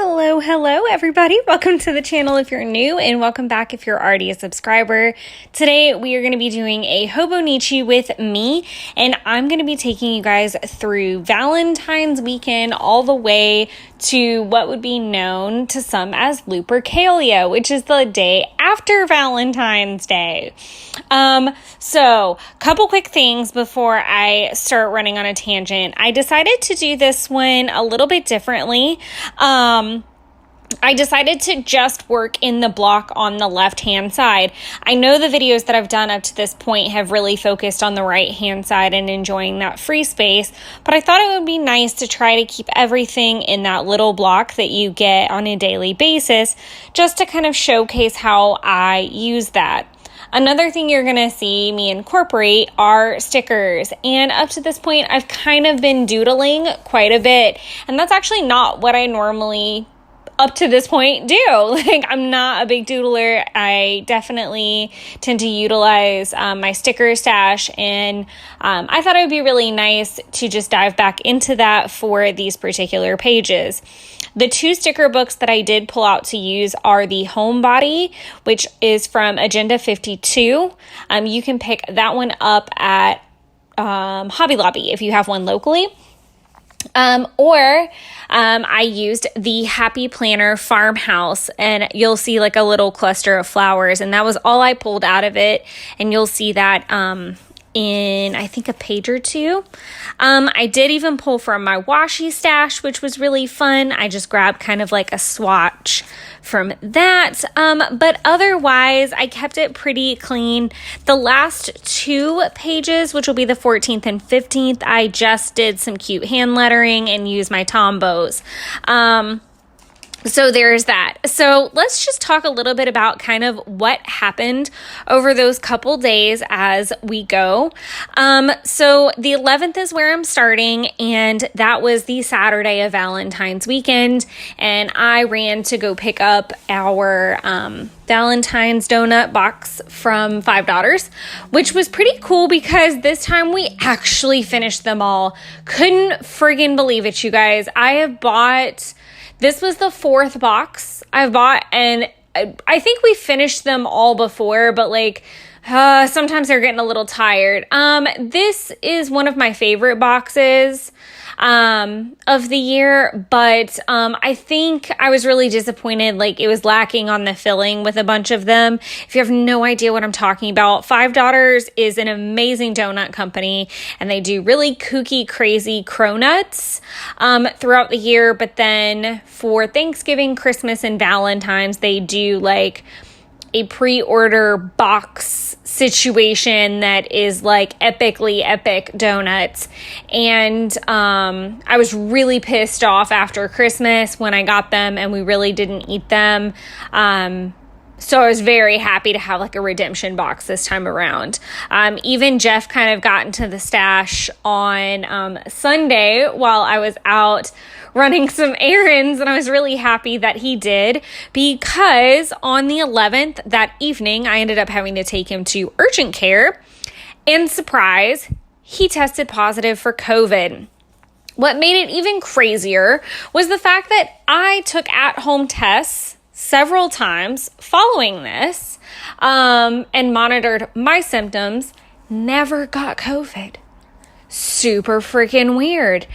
Hello, everybody. Welcome to the channel if you're new, and welcome back if you're already a subscriber. Today, we are going to be doing a Hobonichi with me, and I'm going to be taking you guys through Valentine's weekend all the way to what would be known to some as Lupercalia, which is the day after Valentine's Day. So couple quick things before I start running on a tangent. I decided to do this one a little bit differently. I decided to just work in the block on the left-hand side. I know the videos that I've done up to this point have really focused on the right-hand side and enjoying that free space, but I thought it would be nice to try to keep everything in that little block that you get on a daily basis, just to kind of showcase how I use that. Another thing you're going to see me incorporate are stickers, and up to this point, I've kind of been doodling quite a bit, and that's actually not what I normally up to this point do. I'm not a big doodler. I definitely tend to utilize my sticker stash, and I thought it would be really nice to just dive back into that for these particular pages. The two sticker books that I did pull out to use are the Homebody, which is from Agenda 52. You can pick that one up at Hobby Lobby if you have one locally. I used the Happy Planner Farmhouse, and you'll see like a little cluster of flowers, and that was all I pulled out of it, and you'll see that in I think a page or two. I did even pull from my washi stash, which was really fun. I just grabbed kind of like a swatch from that, but otherwise I kept it pretty clean. The last two pages, which will be the 14th and 15th, I just did some cute hand lettering and used my Tombows. So there's that. So let's just talk a little bit about kind of what happened over those couple days as we go. So the 11th is where I'm starting, and that was the Saturday of Valentine's weekend, and I ran to go pick up our Valentine's donut box from Five Daughters, which was pretty cool because this time we actually finished them all. Couldn't friggin' believe it, you guys. This was the fourth box I've bought, and I think we finished them all before, but sometimes they're getting a little tired. This is one of my favorite boxes of the year, but I think I was really disappointed. It was lacking on the filling with a bunch of them. If you have no idea what I'm talking about, Five Daughters is an amazing donut company, and they do really kooky, crazy cronuts throughout the year. But then for Thanksgiving, Christmas, and Valentine's, they do a pre-order box situation that is epically epic donuts. And I was really pissed off after Christmas when I got them and we really didn't eat them. So I was very happy to have a redemption box this time around. Even Jeff kind of got into the stash on Sunday while I was out running some errands, and I was really happy that he did, because on the 11th, that evening, I ended up having to take him to urgent care, and surprise, he tested positive for COVID. What made it even crazier was the fact that I took at-home tests several times following this, and monitored my symptoms, never got COVID. Super freaking weird.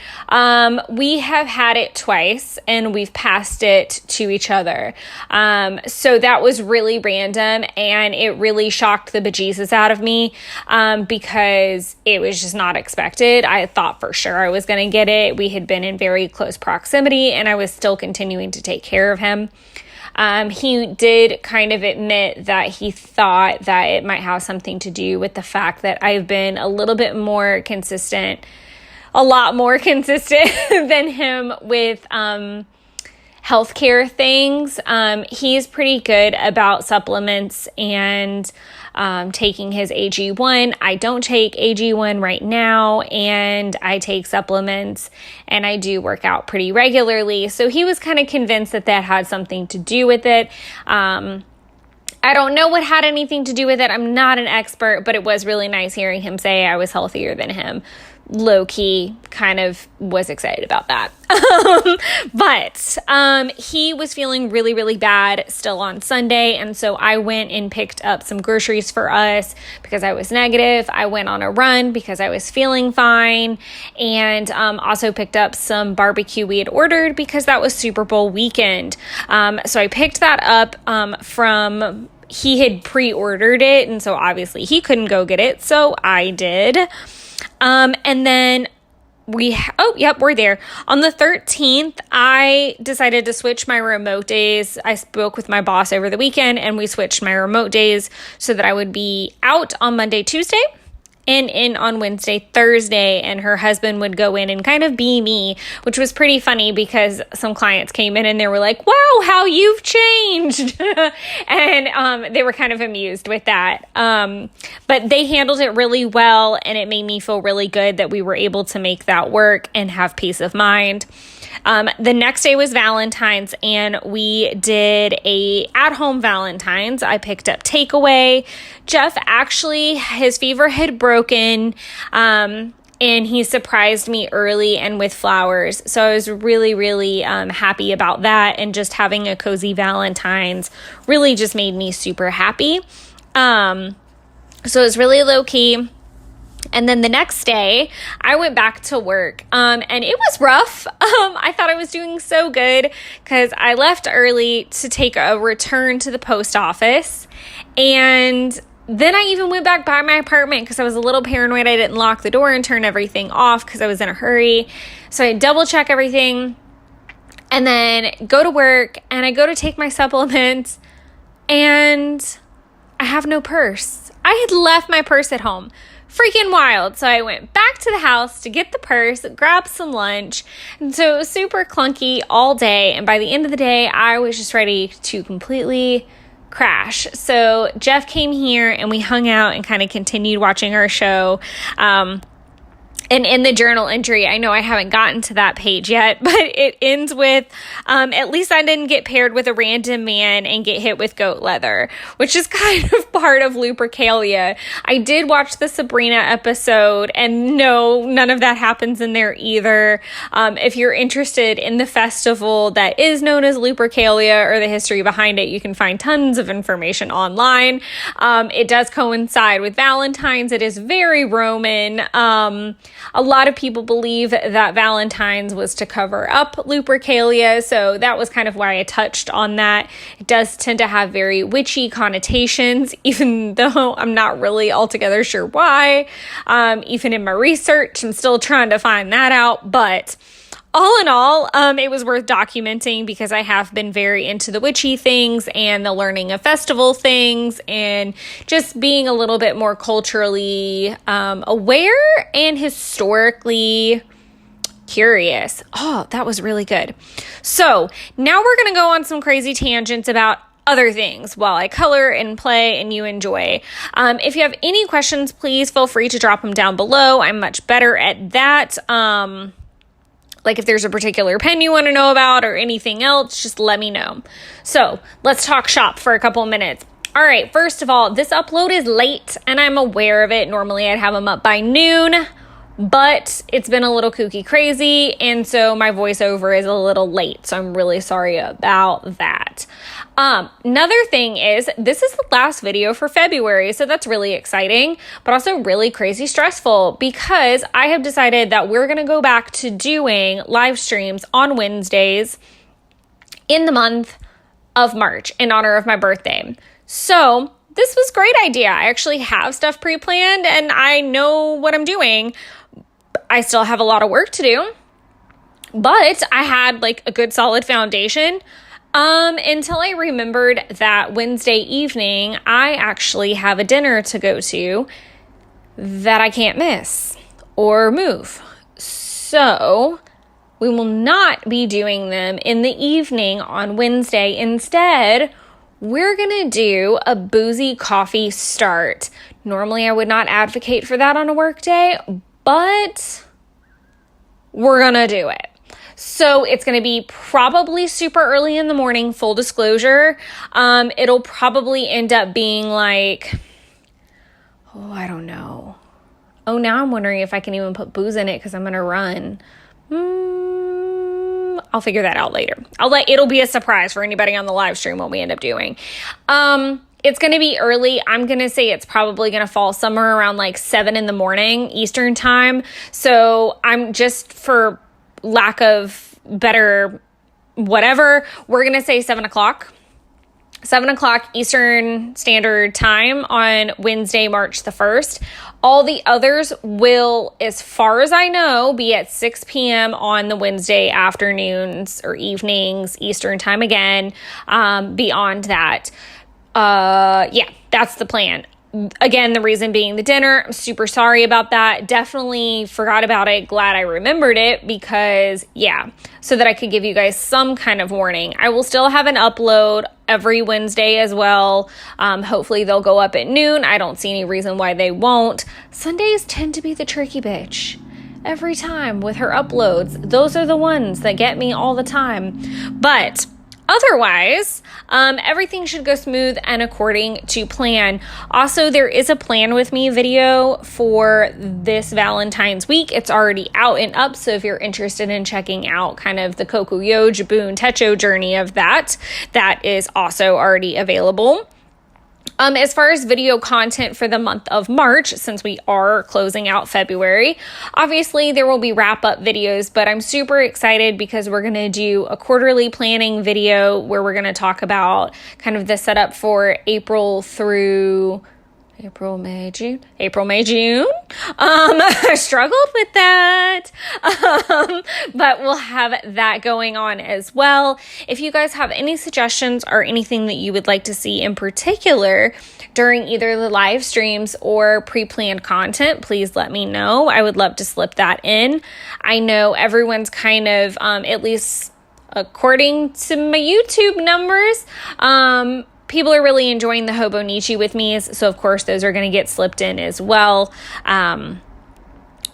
We have had it twice, and we've passed it to each other. So that was really random, and it really shocked the bejesus out of me, because it was just not expected. I thought for sure I was going to get it. We had been in very close proximity, and I was still continuing to take care of him. He did kind of admit that he thought that it might have something to do with the fact that I've been a lot more consistent than him with healthcare things. He's pretty good about supplements and taking his AG1. I don't take AG1 right now, and I take supplements, and I do work out pretty regularly. So he was kind of convinced that had something to do with it. I don't know what had anything to do with it. I'm not an expert, but it was really nice hearing him say I was healthier than him. low-key kind of was excited about that. But he was feeling really, really bad still on Sunday. And so I went and picked up some groceries for us because I was negative. I went on a run because I was feeling fine. And also picked up some barbecue we had ordered because that was Super Bowl weekend. So I picked that up from... He had pre-ordered it, and so obviously he couldn't go get it, so I did. And then we're there. On the 13th, I decided to switch my remote days. I spoke with my boss over the weekend, and we switched my remote days so that I would be out on Monday, Tuesday, and in on Wednesday, Thursday, and her husband would go in and kind of be me, which was pretty funny because some clients came in and they were like, wow, how you've changed. And they were kind of amused with that. But they handled it really well, and it made me feel really good that we were able to make that work and have peace of mind. The next day was Valentine's, and we did a at-home Valentine's. I picked up takeaway. Jeff actually, his fever had broken, and he surprised me early and with flowers. So I was really, really happy about that, and just having a cozy Valentine's really just made me super happy. So it was really low-key. And then the next day, I went back to work, and it was rough. I thought I was doing so good because I left early to take a return to the post office. And then I even went back by my apartment because I was a little paranoid I didn't lock the door and turn everything off because I was in a hurry. So I double check everything and then go to work, and I go to take my supplements, and I have no purse. I had left my purse at home. Freaking wild. So I went back to the house to get the purse, grab some lunch. And so it was super clunky all day. And by the end of the day, I was just ready to completely crash. So Jeff came here and we hung out and kind of continued watching our show. And in the journal entry, I know I haven't gotten to that page yet, but it ends with, at least I didn't get paired with a random man and get hit with goat leather, which is kind of part of Lupercalia. I did watch the Sabrina episode, and no, none of that happens in there either. If you're interested in the festival that is known as Lupercalia or the history behind it, you can find tons of information online. It does coincide with Valentine's. It is very Roman. A lot of people believe that Valentine's was to cover up Lupercalia, so that was kind of why I touched on that. It does tend to have very witchy connotations, even though I'm not really altogether sure why. Even in my research, I'm still trying to find that out, but all in all, it was worth documenting because I have been very into the witchy things and the learning of festival things and just being a little bit more culturally aware and historically curious. Oh, that was really good. So now we're going to go on some crazy tangents about other things while I color and play and you enjoy. If you have any questions, please feel free to drop them down below. I'm much better at that. Like if there's a particular pen you want to know about or anything else, just let me know. So let's talk shop for a couple minutes. All right, first of all, this upload is late and I'm aware of it. Normally I'd have them up by noon, but it's been a little kooky crazy. And so my voiceover is a little late. So I'm really sorry about that. Another thing is this is the last video for February. So that's really exciting, but also really crazy stressful because I have decided that we're going to go back to doing live streams on Wednesdays in the month of March in honor of my birthday. So this was a great idea. I actually have stuff pre-planned and I know what I'm doing. I still have a lot of work to do, but I had like a good solid foundation. Until I remembered that Wednesday evening, I actually have a dinner to go to that I can't miss or move. So we will not be doing them in the evening on Wednesday. Instead, we're going to do a boozy coffee start. Normally, I would not advocate for that on a work day, but we're going to do it. So it's going to be probably super early in the morning, full disclosure. It'll probably end up being like, I don't know, Oh, now I'm wondering if I can even put booze in it because I'm going to run. I'll figure that out later. It'll be a surprise for anybody on the live stream what we end up doing. It's going to be early. I'm going to say it's probably going to fall somewhere around like 7 in the morning Eastern time. So I'm just, for lack of better whatever, we're going to say 7 o'clock. 7 o'clock Eastern Standard Time on Wednesday, March the 1st. All the others will, as far as I know, be at 6 p.m. on the Wednesday afternoons or evenings, Eastern Time again. Beyond that, yeah, that's the plan. Again, the reason being the dinner. I'm super sorry about that. Definitely forgot about it. Glad I remembered it because, yeah, so that I could give you guys some kind of warning. I will still have an upload every Wednesday as well. Hopefully they'll go up at noon. I don't see any reason why they won't. Sundays tend to be the tricky bitch. Every time with her uploads. Those are the ones that get me all the time. But otherwise, everything should go smooth and according to plan. Also, there is a Plan With Me video for this Valentine's week. It's already out and up, so if you're interested in checking out kind of the Kokuyo Jibun Techo journey of that is also already available. As far as video content for the month of March, since we are closing out February, obviously there will be wrap-up videos, but I'm super excited because we're going to do a quarterly planning video where we're going to talk about kind of the setup for April, May, June. I struggled with that. But we'll have that going on as well. If you guys have any suggestions or anything that you would like to see in particular during either the live streams or pre-planned content, please let me know. I would love to slip that in. I know everyone's kind of, at least according to my YouTube numbers, people are really enjoying the Hobonichi with me, so of course those are going to get slipped in as well.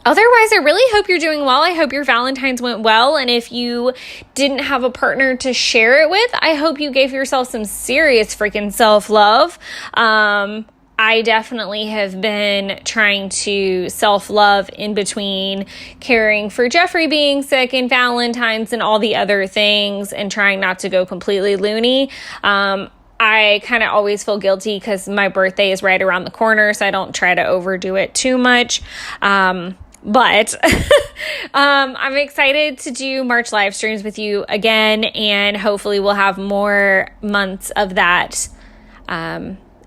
Otherwise, I really hope you're doing well. I hope your Valentine's went well, and if you didn't have a partner to share it with, I hope you gave yourself some serious freaking self-love. I definitely have been trying to self-love in between caring for Jeffrey being sick and Valentine's and all the other things and trying not to go completely loony. I kind of always feel guilty because my birthday is right around the corner, so I don't try to overdo it too much. But I'm excited to do March live streams with you again, and hopefully we'll have more months of that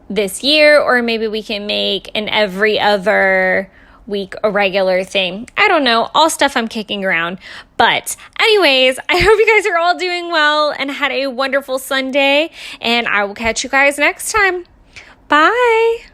this year, or maybe we can make an every other week a regular thing. I don't know, all stuff I'm kicking around. But anyways, I hope you guys are all doing well and had a wonderful Sunday, and I will catch you guys next time. Bye.